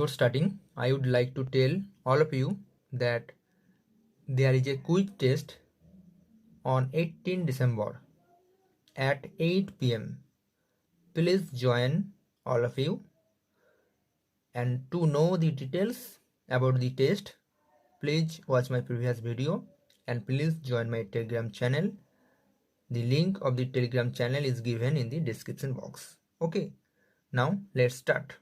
Before starting, I would like to tell all of you that there is a quiz test on 18 December at 8 p.m. Please join all of you, and to know the details about the test, please watch my previous video and please join my Telegram channel. The link of the Telegram channel is given in the description box. Okay, now let's start.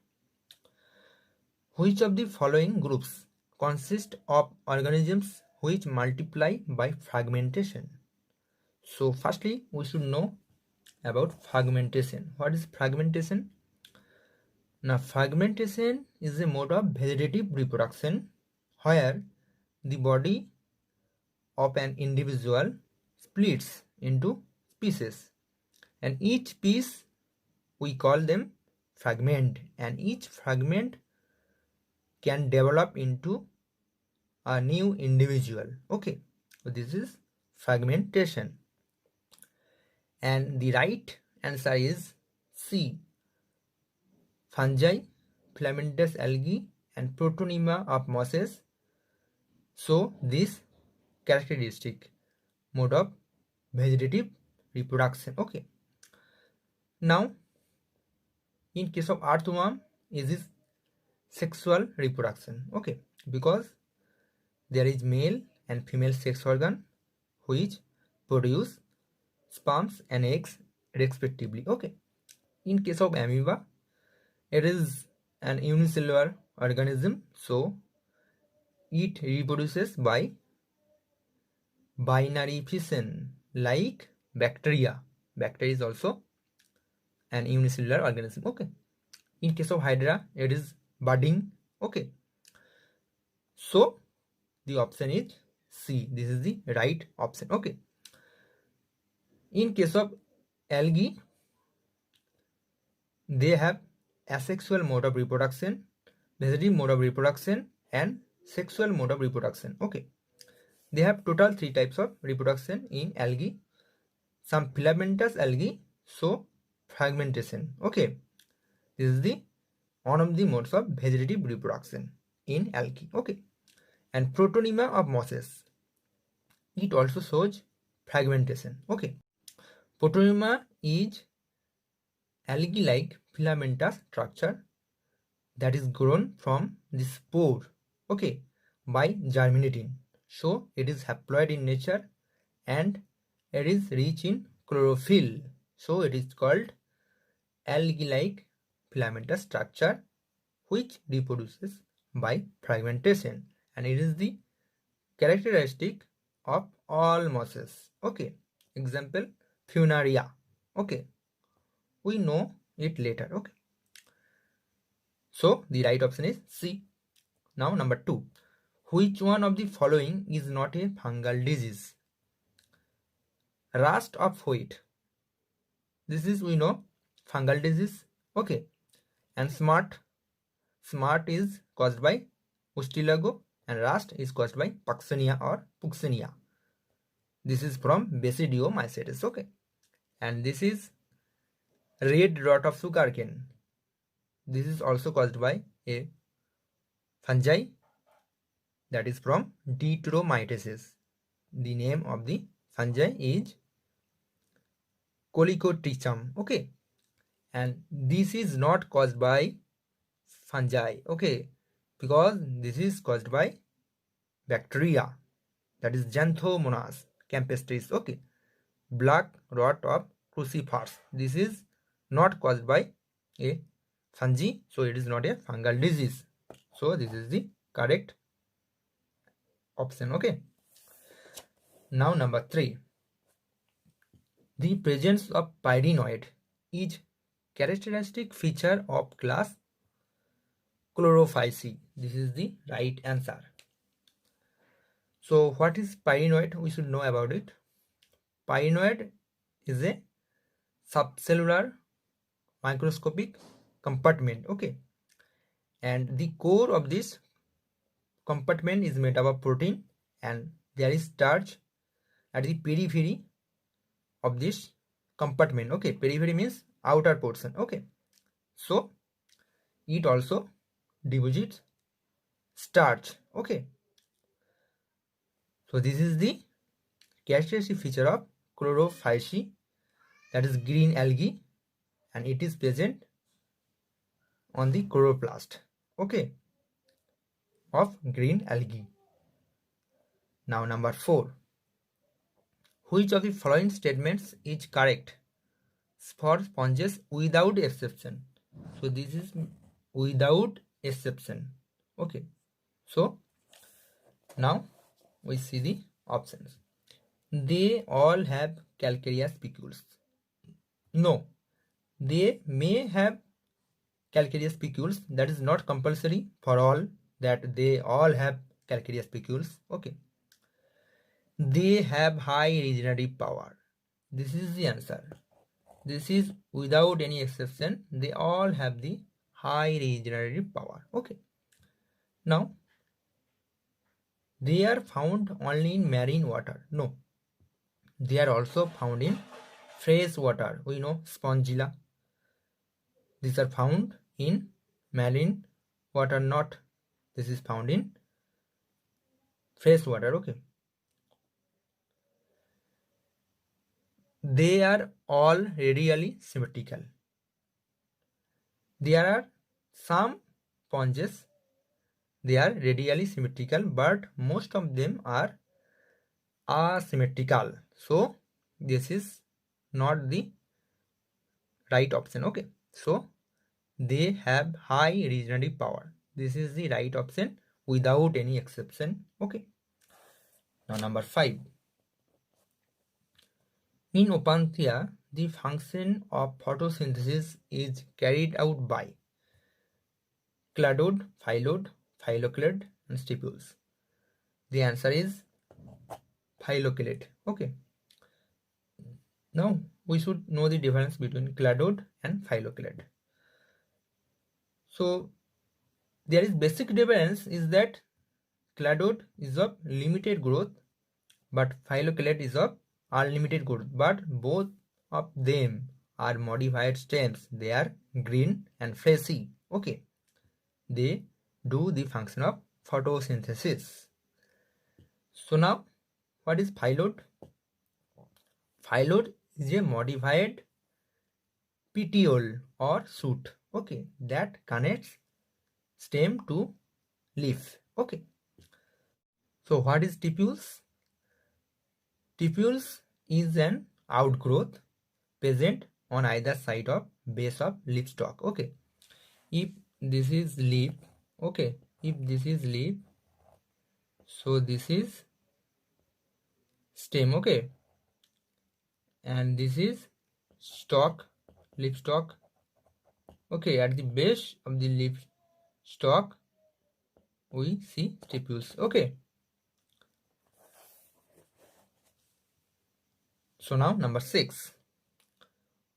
Which of the following groups consist of organisms which multiply by fragmentation? So firstly, we should know about fragmentation. What is fragmentation? Now, fragmentation is a mode of vegetative reproduction where the body of an individual splits into pieces, and each piece we call them fragment, and each fragment can develop into a new individual. Okay, so this is fragmentation, and the right answer is C. Fungi, filamentous algae, and protonema of mosses show this characteristic mode of vegetative reproduction. Okay, now in case of earthworm, is this sexual reproduction? Okay, because there is male and female sex organ which produce sperms and eggs respectively. Okay, in case of amoeba, it is an unicellular organism, so it reproduces by binary fission like bacteria. Bacteria is also an unicellular organism. Okay, in case of hydra, it is budding. Okay, so the option is C. This is the right option. Okay, in case of algae, they have asexual mode of reproduction, vegetative mode of reproduction, and sexual mode of reproduction. Okay, they have total 3 types of reproduction in algae. Some filamentous algae show fragmentation. Okay, this is the one of the modes of vegetative reproduction in algae. Okay, and protonema of mosses, it also shows fragmentation. Okay, protonema is algae-like filamentous structure that is grown from the spore, okay, by germinating. So it is haploid in nature and it is rich in chlorophyll. So it is called algae-like filamentous structure which reproduces by fragmentation, and it is the characteristic of all mosses. Okay, example Funaria. Okay, we know it later. Okay, so the right option is C. Now number 2, which one of the following is not a fungal disease? Rust of wheat, this is, we know, fungal disease. Okay, and smart is caused by Ustilago, and rust is caused by Puccinia or Puccinia. This is from Basidiomycetes. Okay, and this is red rot of sugarcane. This is also caused by a fungi, that is from Deuteromycetes. The name of the fungi is Colicotrichum. Okay, and this is not caused by fungi. Okay, because this is caused by bacteria, that is Xanthomonas campestris. Okay, black rot of crucifers, this is not caused by a fungi, so it is not a fungal disease. So this is the correct option. Okay, now number 3, the presence of pyrenoid is characteristic feature of class Chlorophyceae. This is the right answer. So what is pyrenoid? We should know about it. Pyrenoid is a subcellular microscopic compartment. Okay, and the core of this compartment is made up of protein, and there is starch at the periphery of this compartment. Okay, periphery means outer portion. Okay, so it also deposit starch. Okay, so this is the characteristic feature of chlorophyceae, that is green algae, and it is present on the chloroplast, okay, of green algae. Now number 4, which of the following statements is correct for sponges without exception? So this is without exception. Okay, so now we see the options. They all have calcareous spicules. No, they may have calcareous spicules. That is not compulsory for all that they all have calcareous spicules. Okay, they have high regenerative power. This is the answer. This is without any exception. They all have the high regenerative power. Okay, now they are found only in marine water. No, they are also found in fresh water. We know Spongilla. These are found in marine water, not this is found in fresh water. Okay, they are all radially symmetrical. There are some sponges, they are radially symmetrical, but most of them are asymmetrical. So this is not the right option. Okay, so they have high regenerative power. This is the right option without any exception. Okay, now number 5. In Opuntia, the function of photosynthesis is carried out by cladode, phylode, phylloclade, and stipules. The answer is phylloclade. Okay, now we should know the difference between cladode and phylloclade. So there is basic difference is that cladode is of limited growth, but phylloclade is of unlimited growth. But both of them are modified stems. They are green and fleshy. Okay, they do the function of photosynthesis. So now, what is phylode? Phylode is a modified petiole or shoot. Okay, that connects stem to leaf. Okay, so what is stipules? Stipules is an outgrowth present on either side of base of leaf stalk. Okay, if this is leaf, okay, if this is leaf, so this is stem. Okay, and this is stalk, leaf stalk. Okay, at the base of the leaf stalk we see stipules. Okay, so now number 6,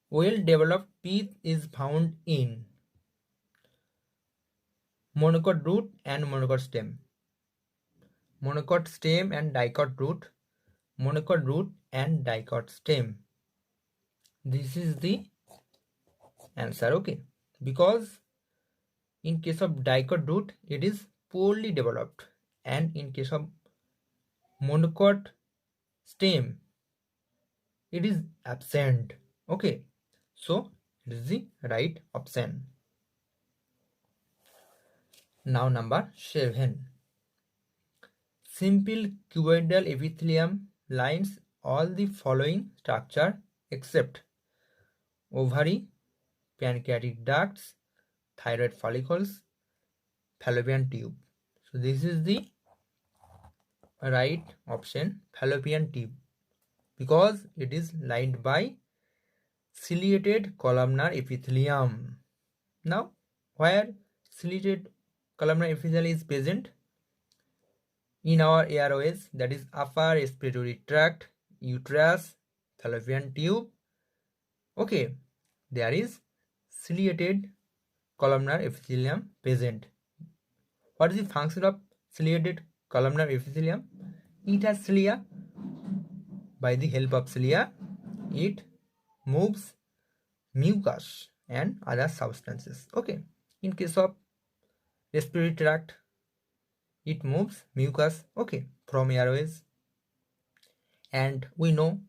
well developed pith is found in monocot root and monocot stem, monocot stem and dicot root, monocot root and dicot stem. This is the answer. Okay, because in case of dicot root it is poorly developed, and in case of monocot stem it is absent. Okay, so it is the right option. Now number 7, simple cuboidal epithelium lines all the following structure except ovary, pancreatic ducts, thyroid follicles, fallopian tube. So this is the right option, fallopian tube, because it is lined by ciliated columnar epithelium. Now, where ciliated columnar epithelium is present? In our airways, that is upper respiratory tract, uterus, fallopian tube. Okay, there is ciliated columnar epithelium present. What is the function of ciliated columnar epithelium? It has cilia. By the help of cilia, it moves mucus and other substances. Okay, in case of respiratory tract. It moves mucus, okay, from airways. And we know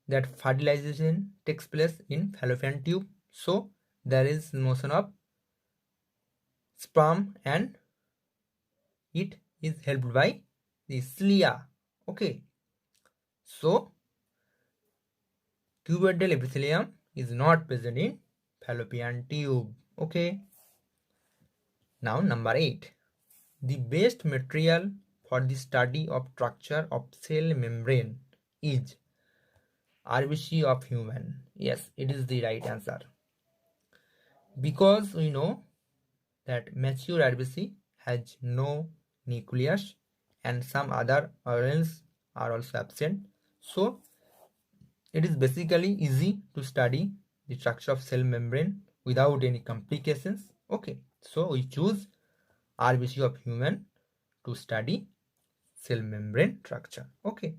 that fertilization takes place in fallopian tube. So there is motion of sperm and it is helped by the cilia. Okay. So cuboidal epithelium is not present in fallopian tube. Okay. Now number 8. The best material for the study of structure of cell membrane is RBC of human. Yes, it is the right answer. Because we know that mature RBC has no nucleus and some other organs are also absent. So it is basically easy to study the structure of cell membrane without any complications. Okay, so we choose RBC of human to study cell membrane structure. Okay.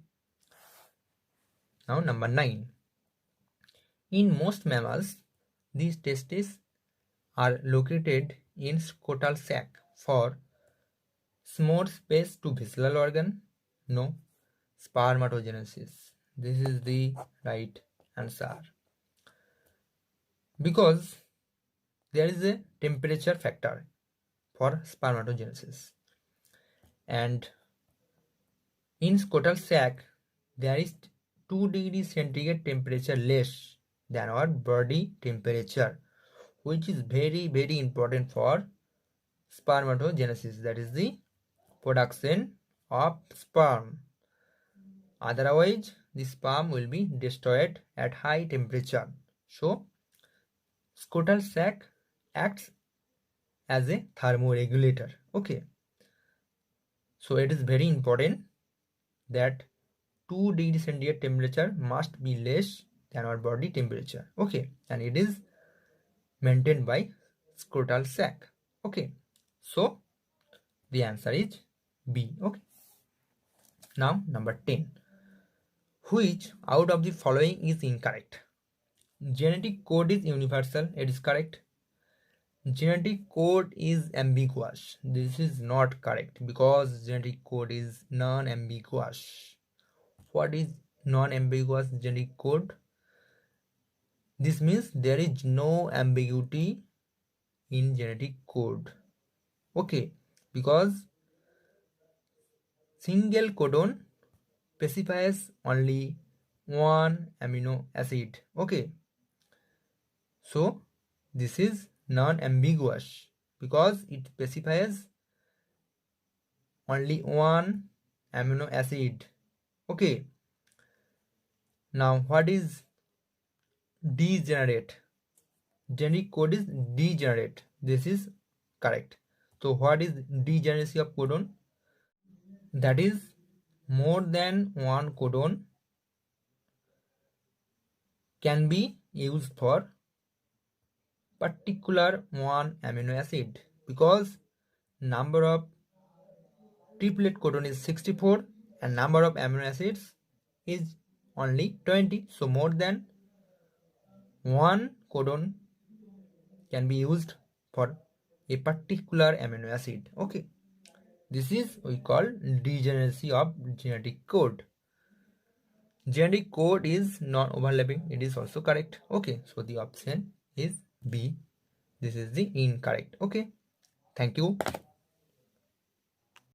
Now number 9. In most mammals, these testes are located in scrotal sac for more space to visceral organ. No, spermatogenesis. This is the right answer. Because there is a temperature factor for spermatogenesis. And in scrotal sac, there is 2 degrees centigrade temperature less than our body temperature, which is very, very important for spermatogenesis, that is the production of sperm. Otherwise, the sperm will be destroyed at high temperature. So, scrotal sac acts as a thermoregulator. Okay. So, it is very important that 2 degrees centigrade temperature must be less than our body temperature. Okay. And it is maintained by scrotal sac. Okay. So, the answer is B. Okay. Now, number 10. Which out of the following is incorrect? Genetic code is universal. It is correct. Genetic code is ambiguous. This is not correct because genetic code is non-ambiguous. What is non-ambiguous genetic code? This means there is no ambiguity in genetic code. Okay, because single codon specifies only one amino acid. Okay, so this is non-ambiguous because it specifies only one amino acid. Okay, now what is degenerate? Genetic code is degenerate. This is correct. So what is degeneracy of codon? That is more than one codon can be used for particular one amino acid because number of triplet codon is 64 and number of amino acids is only 20. So more than one codon can be used for a particular amino acid. Okay, this is we call degeneracy of genetic code. Genetic code is non-overlapping. It is also correct. Okay, so the option is B. This is the incorrect. Okay, thank you.